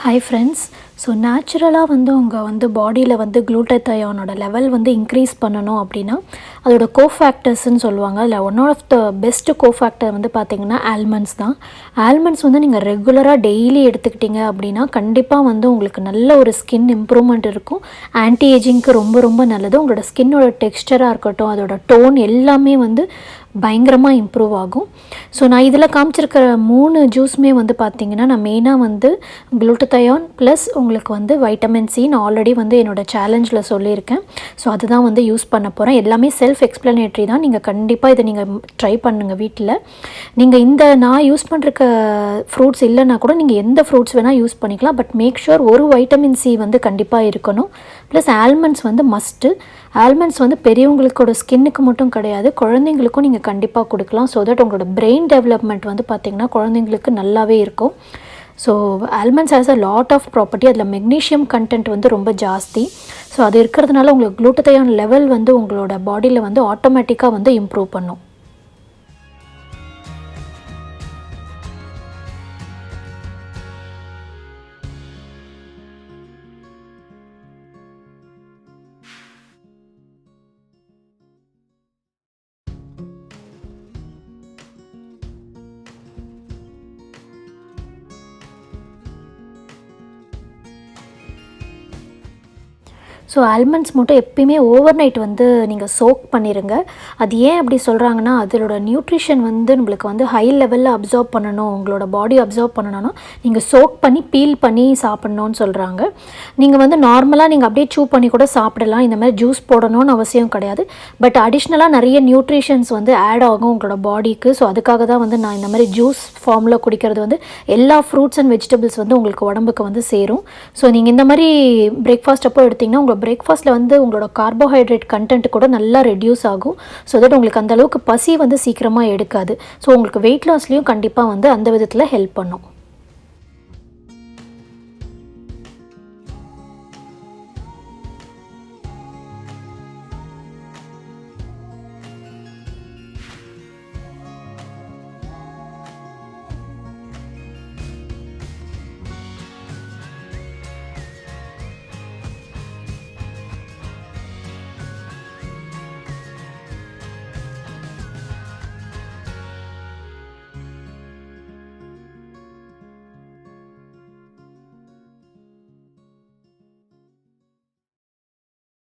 Hi friends. So நேச்சுரலாக உங்கள் பாடியில் குளூட்டத்தயோனோட லெவல் இன்க்ரீஸ் பண்ணணும் அப்படின்னா அதோட கோஃபேக்டர்ஸ்ன்னு சொல்லுவாங்க. அதில் one of the best cofactor பார்த்திங்கன்னா ஆல்மண்ட்ஸ் தான். ஆல்மண்ட்ஸ் நீங்கள் ரெகுலராக டெய்லி எடுத்துக்கிட்டிங்க அப்படின்னா கண்டிப்பாக உங்களுக்கு நல்ல ஒரு ஸ்கின் இம்ப்ரூவ்மெண்ட் இருக்கும். ஆன்டி ஏஜிங்க்கு ரொம்ப ரொம்ப நல்லது. உங்களோட ஸ்கின்னோட டெக்ஸ்டராக இருக்கட்டும், அதோட டோன் எல்லாமே பயங்கரமாக இம்ப்ரூவ் ஆகும். ஸோ நான் இதில் காமிச்சிருக்கிற 3 ஜூஸுமே பார்த்திங்கன்னா நான் மெயினாக குளூட்டதயோன் ப்ளஸ் உங்களுக்கு வைட்டமின் சி நான் ஆல்ரெடி என்னோடய சேலஞ்சில் சொல்லியிருக்கேன். ஸோ அதுதான் யூஸ் பண்ண போகிறேன். எல்லாமே செல்ஃப் எக்ஸ்ப்ளனேட்ரி தான். நீங்கள் கண்டிப்பாக இதை நீங்கள் ட்ரை பண்ணுங்கள் வீட்டில். நீங்கள் நான் யூஸ் பண்ணுற ஃப்ரூட்ஸ் இல்லைனா கூட நீங்கள் எந்த ஃப்ரூட்ஸ் வேணால் யூஸ் பண்ணிக்கலாம். பட் மேக் ஷுர் ஒரு வைட்டமின் சி கண்டிப்பாக இருக்கணும். Plus almonds must. ஆல்மண்ட்ஸ் பெரியவங்களுக்கோட ஸ்கின்னுக்கு மட்டும் கிடையாது, குழந்தைங்களுக்கும் நீங்கள் கண்டிப்பாக கொடுக்கலாம். ஸோ தட் உங்களோட பிரெயின் டெவலப்மெண்ட் பார்த்திங்கன்னா குழந்தைங்களுக்கு நல்லாவே இருக்கும். So almonds has a lot of property. அதில் மெக்னீஷியம் கண்டென்ட் ரொம்ப ஜாஸ்தி. ஸோ அது இருக்கிறதுனால உங்களுக்கு குளூட்டதயோன் லெவல் உங்களோட பாடியில் ஆட்டோமேட்டிக்காக இம்ப்ரூவ் பண்ணும். ஸோ ஆல்மண்ட்ஸ் மட்டும் எப்பயுமே ஓவர் நைட் நீங்கள் சோக் பண்ணிடுங்க. அது ஏன் அப்படி சொல்கிறாங்கன்னா அதோட நியூட்ரிஷன் நம்மளுக்கு ஹை லெவலில் அப்சார்ப் பண்ணணும், உங்களோட பாடி அப்சார்ப் பண்ணணும்னா நீங்கள் சோக் பண்ணி பீல் பண்ணி சாப்பிட்ணுன்னு சொல்கிறாங்க. நீங்கள் நார்மலாக நீங்கள் அப்படியே சூ பண்ணி கூட சாப்பிடலாம். இந்த மாதிரி ஜூஸ் போடணும்னு அவசியம் கிடையாது. பட் அடிஷ்னலாக நிறைய நியூட்ரிஷன்ஸ் ஆட் ஆகும் உங்களோட பாடிக்கு. ஸோ அதுக்காக தான் நான் இந்த மாதிரி ஜூஸ் ஃபார்மில் குடிக்கிறது எல்லா ஃப்ரூட்ஸ் அண்ட் வெஜிடபிள்ஸ் உங்களுக்கு உடம்புக்கு சேரும். ஸோ நீங்கள் இந்த மாதிரி பிரேக்ஃபாஸ்ட் அப்போ எடுத்திங்கன்னா உங்கள் பிரேக்ஃபாஸ்ட்டில் உங்களோட கார்போஹைட்ரேட் கண்டென்ட் கூட நல்லா ரெடியூஸ் ஆகும். ஸோ தட் உங்களுக்கு அந்தளவுக்கு பசி சீக்கிரமாக எடுக்காது. ஸோ உங்களுக்கு வெயிட் லாஸ்லேயும் கண்டிப்பாக அந்த விதத்தில் ஹெல்ப் பண்ணும்.